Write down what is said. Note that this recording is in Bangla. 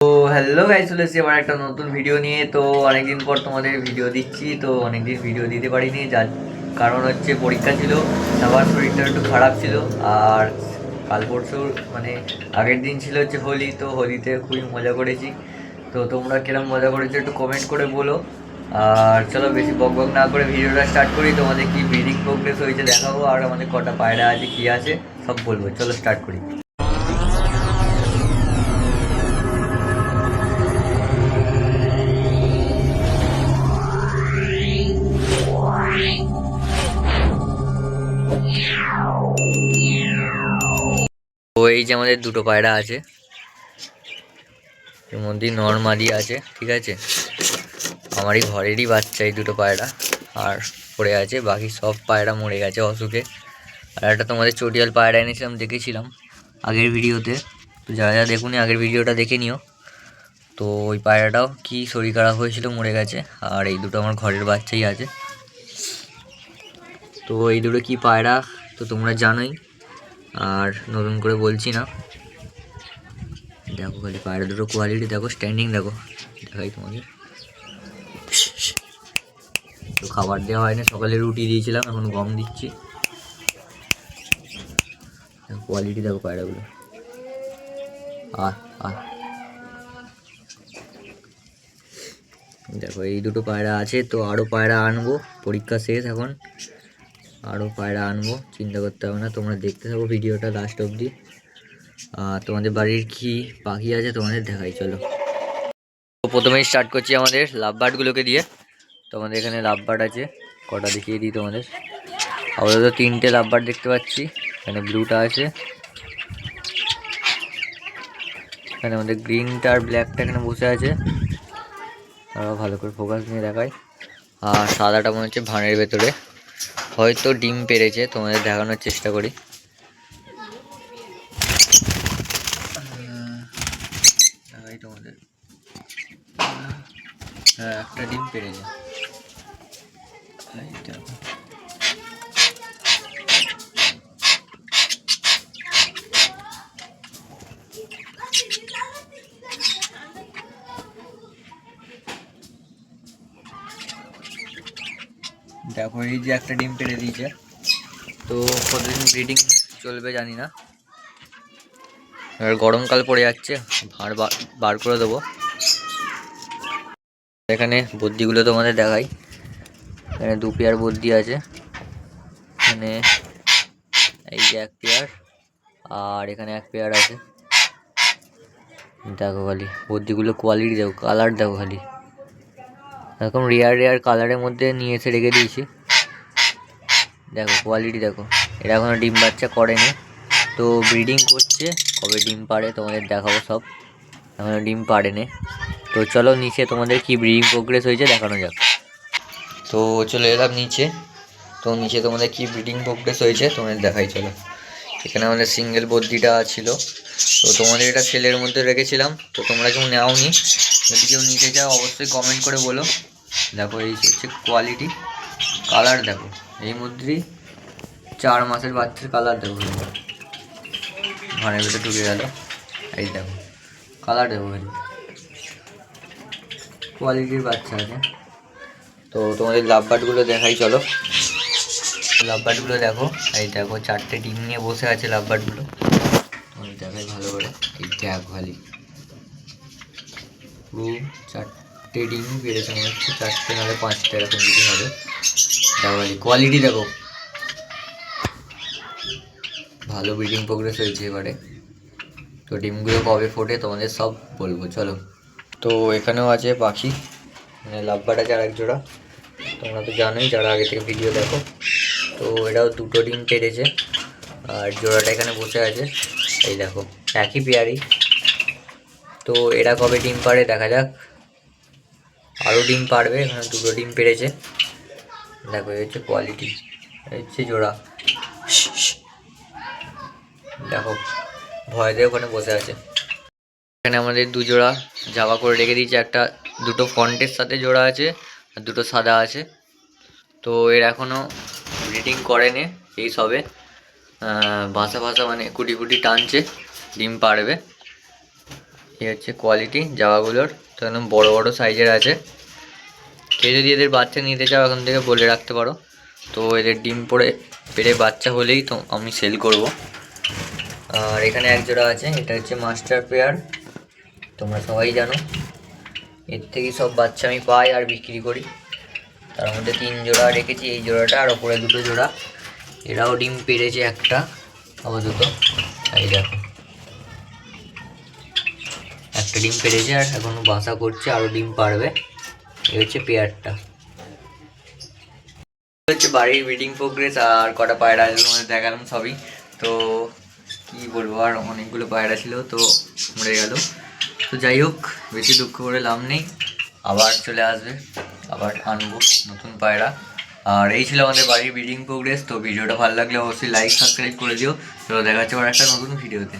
তো হ্যালো গাইস, চলে এসেছি আবার একটা নতুন ভিডিও নিয়ে। তো অনেকদিন পর তোমাদের ভিডিও দিচ্ছি। তো অনেকদিন ভিডিও দিতে পারিনি, যার কারণ হচ্ছে পরীক্ষা ছিল, সবার শরীরটা একটু খারাপ ছিল। আর কাল পরশু মানে আগের দিন ছিল হচ্ছে হোলি, তো হোলিতে খুবই মজা করেছি। তো তোমরা কিরম মজা করেছো একটু কমেন্ট করে বলো। আর চলো বেশি বক বক না করে ভিডিওটা স্টার্ট করি। তোমাদের কি ব্রিডিং প্রোগ্রেস হয়েছে দেখাবো, আর আমাদের কটা পায়রা আছে কি আছে সব বলবো। চলো স্টার্ট করি। তো এই যে আমাদের দুটো পায়রা আছে, এর মধ্যে নর্মাদি আছে, ঠিক আছে। আমারই ঘরেরই বাচ্চা এই দুটো পায়রা, আর পড়ে আছে। বাকি সব পায়রা মরে গেছে অসুখে। আর একটা তোমাদের চটিয়াল পায়রা এনেছিলাম, দেখেছিলাম আগের ভিডিওতে। তো যারা যারা দেখুনি আগের ভিডিওটা দেখে নিও। তো ওই পায়রাটাও কি শরীর খারাপ হয়েছিল, মরে গেছে। আর এই দুটো আমার ঘরের বাচ্চাই আছে। তো এই দুটো কি পায়রা তো তোমরা জানোই, আর নতুন করে বলছি না। দেখো খালি পায়রা দুটো কোয়ালিটি দেখো, স্ট্যান্ডিং দেখো, দেখাই তোমাদের। তো খাবার দেওয়া হয় না, সকালে রুটি দিয়েছিলাম, এখন গম দিচ্ছি। কোয়ালিটি দেখো পায়রাগুলো। আহ দেখো এই দুটো পায়রা আছে। তো আরও পায়রা আনবো, পরীক্ষা শেষ এখন, আরও পায়রা আনবো, চিন্তা করতে হবে না। তোমরা দেখতে থাকো ভিডিওটা লাস্ট অবধি। তোমাদের বাড়ির কি পাখি আছে তোমাদের দেখাই, চলো। তো প্রথমেই স্টার্ট করছি আমাদের লাভ বার্ডগুলোকে দিয়ে। তো আমাদের এখানে লাভ বার্ড আছে, কটা দেখিয়ে দিই তোমাদের। আপাতত তিনটে লাভ বার্ড দেখতে পাচ্ছি। এখানে ব্লুটা আছে, এখানে আমাদের গ্রিনটা আর ব্ল্যাকটা এখানে বসে আছে। আরও ভালো করে ফোকাস নিয়ে দেখাই। আর সাদাটা মনে হচ্ছে ভাঁড়ের ভেতরে, হয়তো ডিম পেড়েছে, তোমাদের দেখানোর চেষ্টা করি। দেখাই তোমাদের, হ্যাঁ একটা ডিম পেড়েছে। দেখো এই যে একটা ডিম পেড়ে দিয়েছে। তো কতদিন ব্রিডিং চলবে জানি না, এবার গরমকাল পড়ে যাচ্ছে, ভাঁড় বার করে দেবো। এখানে বদ্যিগুলো তোমাদের দেখাই। এখানে দু পেয়ার বদ্যি আছে, এখানে এই যে এক পেয়ার, আর এখানে এক পেয়ার আছে। দেখো খালি বদ্যিগুলো কোয়ালিটি দেখো, কালার দেখো খালি, এরকম রেয়ার কালারের মধ্যে নিয়ে এসে রেখে দিয়েছি। দেখো কোয়ালিটি দেখো। এরা এখনও ডিম বাচ্চা করেনি, তো ব্রিডিং করছে, কবে ডিম পাড়ে তোমাদের দেখাবো সব। এখনও ডিম পাড়েনি। তো চলো নিচে তোমাদের কি ব্রিডিং প্রোগ্রেস হয়েছে দেখানো যাক। তো চলে এলাম নিচে। তো নিচে তোমাদের কি ব্রিডিং প্রোগ্রেস হয়েছে তোমাদের দেখাই, চলো। এখানে আমাদের সিঙ্গেল বদ্যিটা ছিল, তো তোমাদের এটা সেলের মধ্যে রেখেছিলাম। তো তোমরা কেউ নেওনি, যদি কেউ নিতে চাও অবশ্যই কমেন্ট করে বলো। দেখো এই হচ্ছে কোয়ালিটি, কালার দেখো, এই মধ্যেই 4 মাসের বাচ্চার কালার দেখো, ঘরের ভিতরে ঢুকে গেল। এই দেখো কালার দেখো, কোয়ালিটির বাচ্চা আছে। তো তোমাদের লাভ বার্ডগুলো দেখাই, চলো। লাভ বার্ডগুলো দেখো, এই দেখো 4টে ডিম নিয়ে বসে আছে লাভ বার্ডগুলো। তোমাদের দেখাই ভালো করে, এই দেখো খালি পুরো 4টে ডিম পেরেছে মনে হচ্ছে, 4টে নাহলে 5টে এরকম কিছু হবে। দেখো খালি কোয়ালিটি দেখো, ভালো ব্রিডিং প্রোগ্রেস হয়েছে এবারে। তো ডিমগুলো কবে ফোটে তোমাদের সব বলবো, চলো। তো এখানেও আছে পাখি, মানে লাভ বার্ড আছে আর এক জোড়া, তোমরা তো জানোই যারা আগে থেকে ভিডিও দেখো। তো এরাও দুটো ডিম পেড়েছে, আর জোড়াটা এখানে বসে আছে, এই দেখো একই পেয়ারই। তো এরা কবে ডিম পাড়ে দেখা যাক, আরও ডিম পাড়বে। এখানে দুটো ডিম পেড়েছে, দেখো এই হচ্ছে কোয়ালিটি, এই হচ্ছে জোড়া। দেখো ভয়তে ওখানে বসে আছে। এখানে আমাদের দু জোড়া জামা করে রেখে দিয়েছে, দুটো ফন্টের সাথে জোড়া আছে, আর দুটো সাদা আছে। তো এর এখনও ব্রিডিং করেনি, এই সবে ভাষা মানে কুটি টানছে, ডিম পাড়বে। এই হচ্ছে কোয়ালিটি জামাগুলোর, তো একদম বড় বড় সাইজের আছে। কেউ যদি এদের বাচ্চা নিতে চাও এখন থেকে বলে রাখতে পারো, তো এদের ডিম পেড়ে বাচ্চা হলেই তো আমি সেল করব। আর এখানে এক জোড়া আছে, এটা হচ্ছে মাস্টার পেয়ার, তোমরা সবাই জানো। এর থেকেই সব বাচ্চা আমি পাই আর বিক্রি করি। তার মধ্যে 3 জোড়া রেখেছি, এই জোড়াটা আর ওপরে 2 জোড়া। এরাও ডিম পেড়েছে একটা আপাতত, এই দেখো একটা ডিম পেড়েছে আর এখনো বাসা করছে, আরও ডিম পারবে। এই হচ্ছে পেয়ারটা। হচ্ছে বাড়ির ব্রিডিং প্রোগ্রেস, আর কটা পায়রা আছে তোমাদের দেখালাম সবই। তো কি বলবো, আর অনেকগুলো পায়রা ছিল তো মরে গেল। তো যাই হোক, বেশি দুঃখ করে লাভ নেই, আবার চলে আসবে, আবার আনবো নতুন পায়রা। আর এই ছিল আমাদের বাড়ির ব্রিডিং প্রোগ্রেস। তো ভিডিওটা ভালো লাগলে অবশ্যই লাইক সাবস্ক্রাইব করে দিও। তো দেখা হচ্ছে আবার একটা নতুন ভিডিওতে।